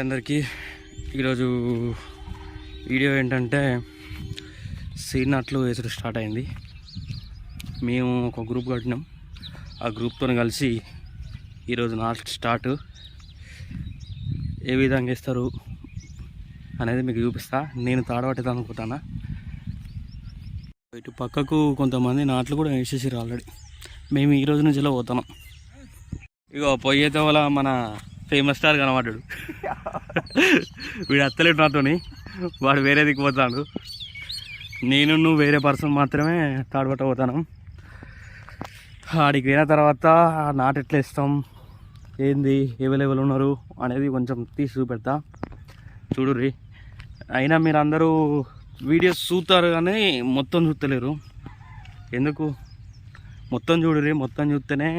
Hi అందరికీ. ఈరోజు video ఏంటంటే సీడ్ నాట్లు వేసుడు స్టార్ట్ అయింది. మేము ఒక గ్రూప్ కట్టినాం. ఆ గ్రూప్తో కలిసి ఈరోజు నాట్లు స్టార్ట్. ఏ విధంగా వేస్తారు అనేది మీకు చూపిస్తా. నేను తాడబట్టేది అనుకుంటాను. ఇటు పక్కకు కొంతమంది నాట్లు కూడా వేసేసారు ఆల్రెడీ. మేము ఈ రోజు నుంచి ఇలా పోతున్నాం. ఇగో పోయేతే వల్ల మన ఫేమస్ స్టార్ కనబడ్డాడు. వీడు అత్తలేడు నాతోని, వాడు వేరే దిక్కుపోతాడు. నేను నువ్వు వేరే పర్సన్ మాత్రమే తాడుపట్ట పోతాను. ఆడికి పోయిన తర్వాత నాటు ఎట్లా ఇస్తాం, ఏంది, ఎవరెవరు ఉన్నారు అనేది కొంచెం తీసి చూపెడతా, చూడుర్రి. అయినా మీరు అందరూ వీడియోస్ చూస్తారు కానీ మొత్తం చూస్తలేరు. ఎందుకు? మొత్తం చూడుర్రి. మొత్తం చూస్తేనే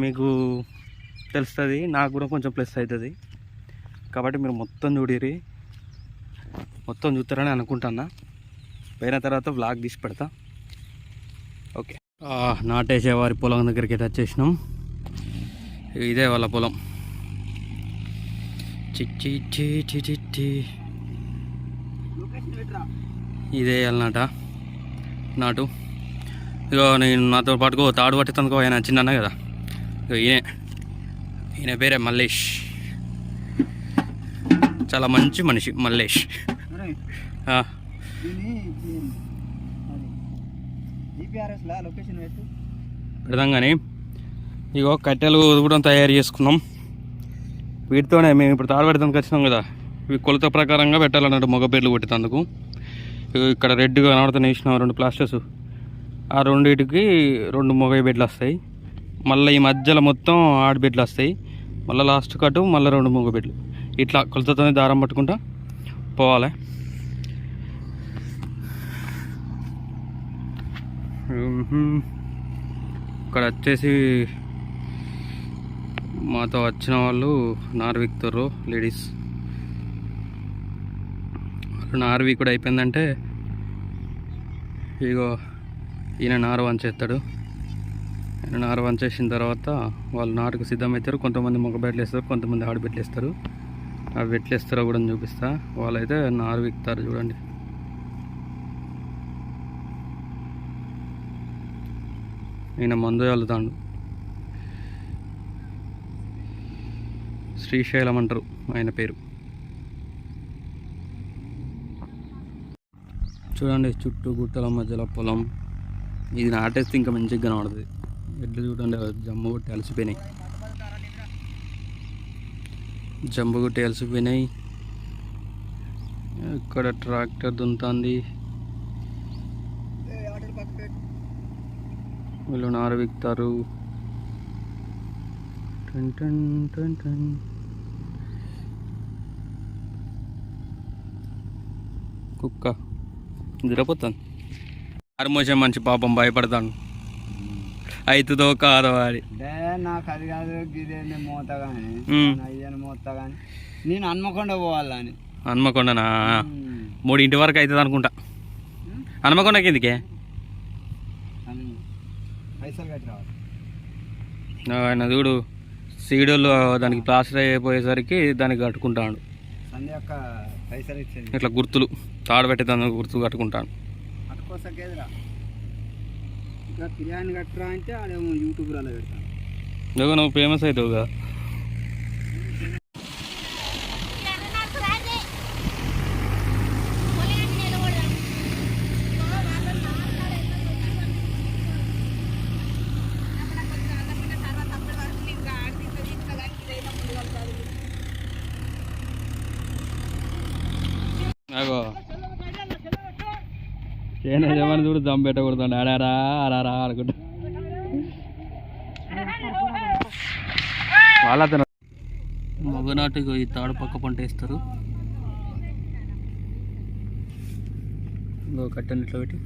మీకు తెలుస్తుంది, నాకు కూడా కొంచెం ప్లస్ అవుతుంది. కాబట్టి మీరు మొత్తం చూడిరి. మొత్తం చూస్తారని అనుకుంటున్నా. పోయిన తర్వాత వ్లాగ్ తీసి పెడతా. ఓకే. నాటేసే వారి పొలం దగ్గరికి అయితే వచ్చేసినాం. ఇదే వాళ్ళ పొలం. ఇదే అన్నట నాటు. ఇగో నేను నాతో పాటుకో తాడు పట్టినందుకో ఆయన చిన్న కదా. ఈయన పేరే మల్లేష్. చాలా మంచి మనిషి మల్లేష్. పెడదాం కానీ ఇగో కట్టెలు కూడా తయారు చేసుకున్నాం. వీటితోనే మేము ఇప్పుడు తాడు పెడతానికి వచ్చినాం కదా. ఇవి కొలత ప్రకారంగా పెట్టాలన్నట్టు మగ పేర్లు కొట్టేందుకు. ఇక్కడ రెడ్గా కనబడుతున్న వేసినాం 2 ప్లాస్టర్స్. ఆ రెండింటికి 2 మగ బెడ్లు వస్తాయి. మళ్ళీ ఈ మధ్యలో మొత్తం ఆడ బెడ్లు వస్తాయి. మళ్ళీ లాస్ట్ కట్టు మళ్ళీ 2 మగ బెడ్లు. ఇట్లా కొలతతో దారం పట్టుకుంటా పోవాలి. ఇక్కడ వచ్చేసి మాతో వచ్చిన వాళ్ళు నారు వీకుతారు లేడీస్. నారు వీకుడు అయిపోయిందంటే ఇగో ఈయన నారు వంచేస్తాడు. ఆయన నారు వంచేసిన తర్వాత వాళ్ళు నాటుకు సిద్ధమవుతారు. కొంతమంది మగ బెడ్లు వేస్తారు, కొంతమంది ఆడ బెడ్లు వేస్తారు. అవి ఎట్లా వేస్తారో కూడా చూపిస్తా. వాళ్ళైతే నారు వీకుతారు. చూడండి. ఈయన మందు చల్లుతాడు. శ్రీశైలం అంటారు ఆయన పేరు. చూడండి, చుట్టూ గుట్టల మధ్యలో పొలం. ఇది నాటేస్తే ఇంకా మంచిగా కనబడుతుంది. ఎడ్లు చూడండి జమ్ము కొట్టి అలసిపోయినాయి. జంబు కొట్టి అలసిపోయినాయి. ఇక్కడ ట్రాక్టర్ దున్నుతుంది. వీళ్ళు నారు విక్తారు. కుక్క నిద్రపోతాను. ఆరుమోసే మంచి పాపం భయపడతాను. అవుతుందో కాదో వాడి. నాకు అది కాదు, గిదే మోత కానీ అయ్యని మోత కానీ నేను హన్మకొండ పోవాలని. హన్మకొండనా? 3 వరకు అవుతుంది అనుకుంటా. హన్మకొండ కిందికే పైసలు కట్టి రావాలి. ఆయన చూడు, సీడోళ్ళు దానికి ప్లాస్టర్ అయిపోయేసరికి దానికి కట్టుకుంటాడు. పైసలు ఇచ్చేది ఇట్లా గుర్తులు తాడు పెట్టేదానికి గుర్తు కట్టుకుంటాను. అటుకోసకేదిరా ఇంకా బిర్యానీ కట్టరా అంటే ఆడేమో యూట్యూబ్లో పెడతాను. నువ్వు ఫేమస్ అవుతావు కదా. ఏమని చూడు, దమ్ పెట్టకూడదు. ఆడారా ఆడారా ఆడుకుంటా వాళ్ళ మగనాటికి ఈ తాడు పక్క పంట వేస్తారు. కట్టెని ఇట్లా పెట్టి